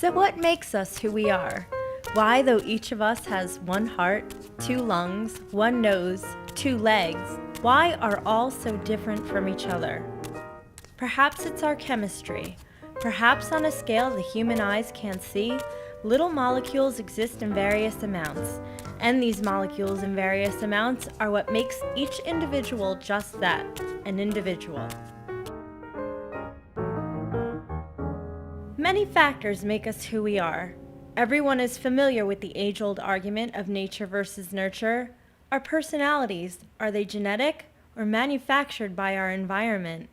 So what makes us who we are? Why, though each of us has one heart, two lungs, one nose, two legs, why are all so different from each other? Perhaps it's our chemistry. Perhaps on a scale the human eyes can't see, little molecules exist in various amounts, and these molecules in various amounts are what makes each individual just that, an individual. Many factors make us who we are. Everyone is familiar with the age-old argument of nature versus nurture. Our personalities, are they genetic or manufactured by our environment?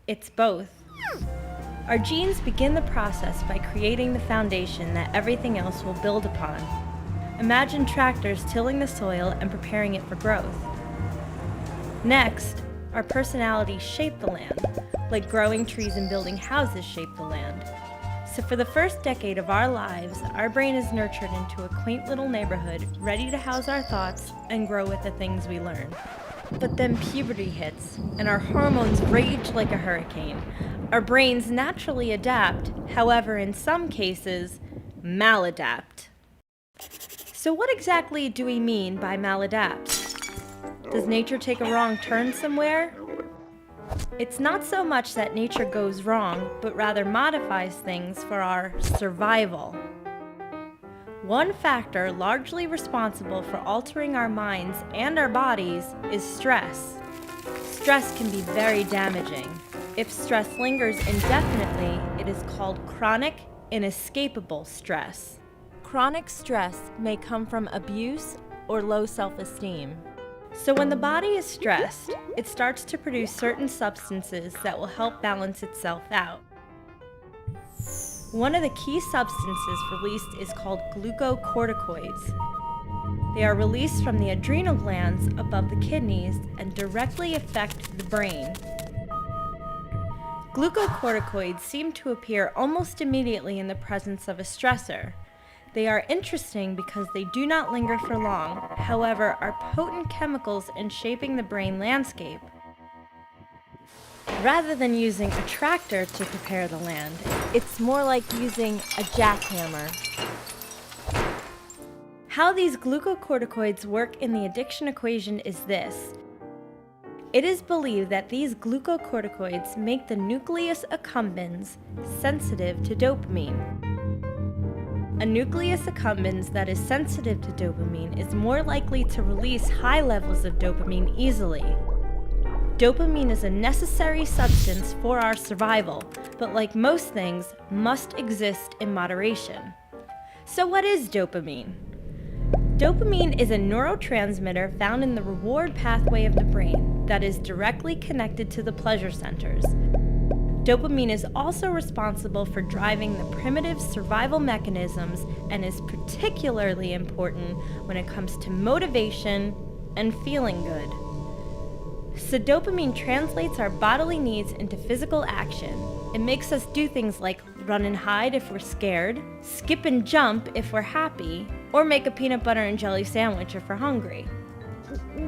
It's both. Our genes begin the process by creating the foundation that everything else will build upon. Imagine tractors tilling the soil and preparing it for growth. Next, our personalities shape the land, like growing trees and building houses shape the land. So for the first decade of our lives, our brain is nurtured into a quaint little neighborhood, ready to house our thoughts and grow with the things we learn. But then puberty hits, and our hormones rage like a hurricane. Our brains naturally adapt, however, in some cases, maladapt. So what exactly do we mean by maladapt? Does nature take a wrong turn somewhere? It's not so much that nature goes wrong, but rather modifies things for our survival. One factor largely responsible for altering our minds and our bodies is stress. Stress can be very damaging. If stress lingers indefinitely, it is called chronic, inescapable stress. Chronic stress may come from abuse or low self-esteem. So when the body is stressed, it starts to produce certain substances that will help balance itself out. One of the key substances released is called glucocorticoids. They are released from the adrenal glands above the kidneys and directly affect the brain. Glucocorticoids seem to appear almost immediately in the presence of a stressor. They are interesting because they do not linger for long, however, are potent chemicals in shaping the brain landscape. Rather than using a tractor to prepare the land, it's more like using a jackhammer. How these glucocorticoids work in the addiction equation is this. It is believed that these glucocorticoids make the nucleus accumbens sensitive to dopamine. A nucleus accumbens that is sensitive to dopamine is more likely to release high levels of dopamine easily. Dopamine is a necessary substance for our survival, but like most things, must exist in moderation. So what is dopamine? Dopamine is a neurotransmitter found in the reward pathway of the brain that is directly connected to the pleasure centers. Dopamine is also responsible for driving the primitive survival mechanisms and is particularly important when it comes to motivation and feeling good. So dopamine translates our bodily needs into physical action. It makes us do things like run and hide if we're scared, skip and jump if we're happy, or make a peanut butter and jelly sandwich if we're hungry.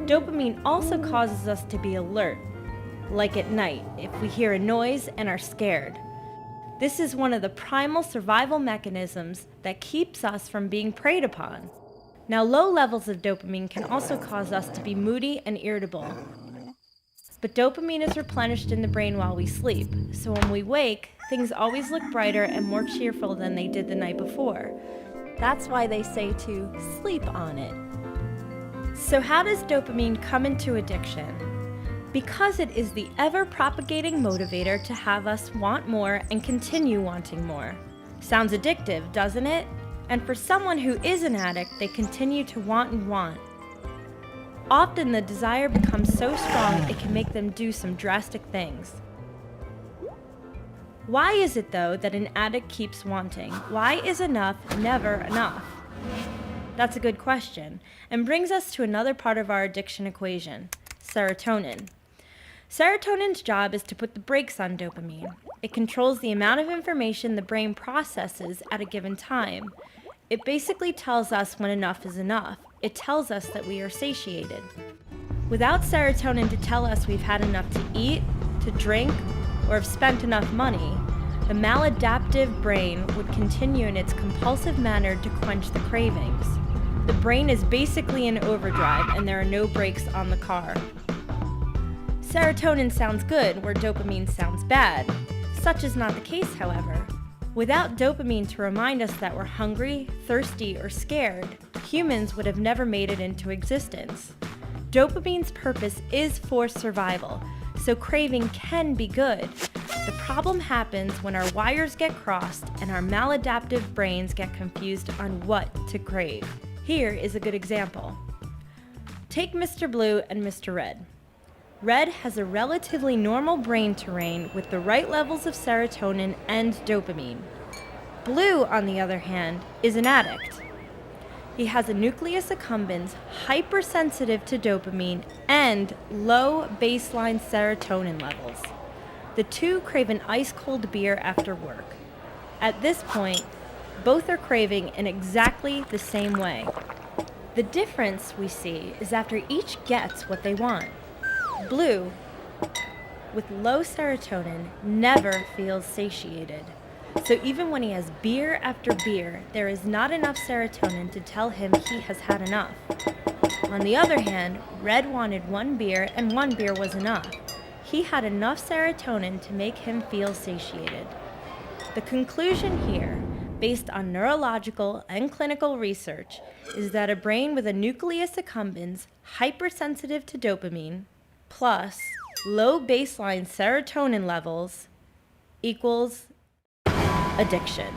Dopamine also causes us to be alert, like at night, if we hear a noise and are scared. This is one of the primal survival mechanisms that keeps us from being preyed upon. Now, low levels of dopamine can also cause us to be moody and irritable. But dopamine is replenished in the brain while we sleep, so when we wake, things always look brighter and more cheerful than they did the night before. That's why they say to sleep on it. So how does dopamine come into addiction? Because it is the ever-propagating motivator to have us want more and continue wanting more. Sounds addictive, doesn't it? And for someone who is an addict, they continue to want and want. Often the desire becomes so strong it can make them do some drastic things. Why is it, though, that an addict keeps wanting? Why is enough never enough? That's a good question, and brings us to another part of our addiction equation, serotonin. Serotonin's job is to put the brakes on dopamine. It controls the amount of information the brain processes at a given time. It basically tells us when enough is enough. It tells us that we are satiated. Without serotonin to tell us we've had enough to eat, to drink, or have spent enough money, the maladaptive brain would continue in its compulsive manner to quench the cravings. The brain is basically in overdrive and there are no brakes on the car. Serotonin sounds good where dopamine sounds bad. Such is not the case, however. Without dopamine to remind us that we're hungry, thirsty, or scared, humans would have never made it into existence. Dopamine's purpose is for survival, so craving can be good. The problem happens when our wires get crossed and our maladaptive brains get confused on what to crave. Here is a good example. Take Mr. Blue and Mr. Red. Red has a relatively normal brain terrain with the right levels of serotonin and dopamine. Blue, on the other hand, is an addict. He has a nucleus accumbens hypersensitive to dopamine and low baseline serotonin levels. The two crave an ice-cold beer after work. At this point, both are craving in exactly the same way. The difference we see is after each gets what they want. Blue, with low serotonin, never feels satiated. So even when he has beer after beer, there is not enough serotonin to tell him he has had enough. On the other hand, Red wanted one beer and one beer was enough. He had enough serotonin to make him feel satiated. The conclusion here, based on neurological and clinical research, is that a brain with a nucleus accumbens hypersensitive to dopamine plus low baseline serotonin levels equals addiction.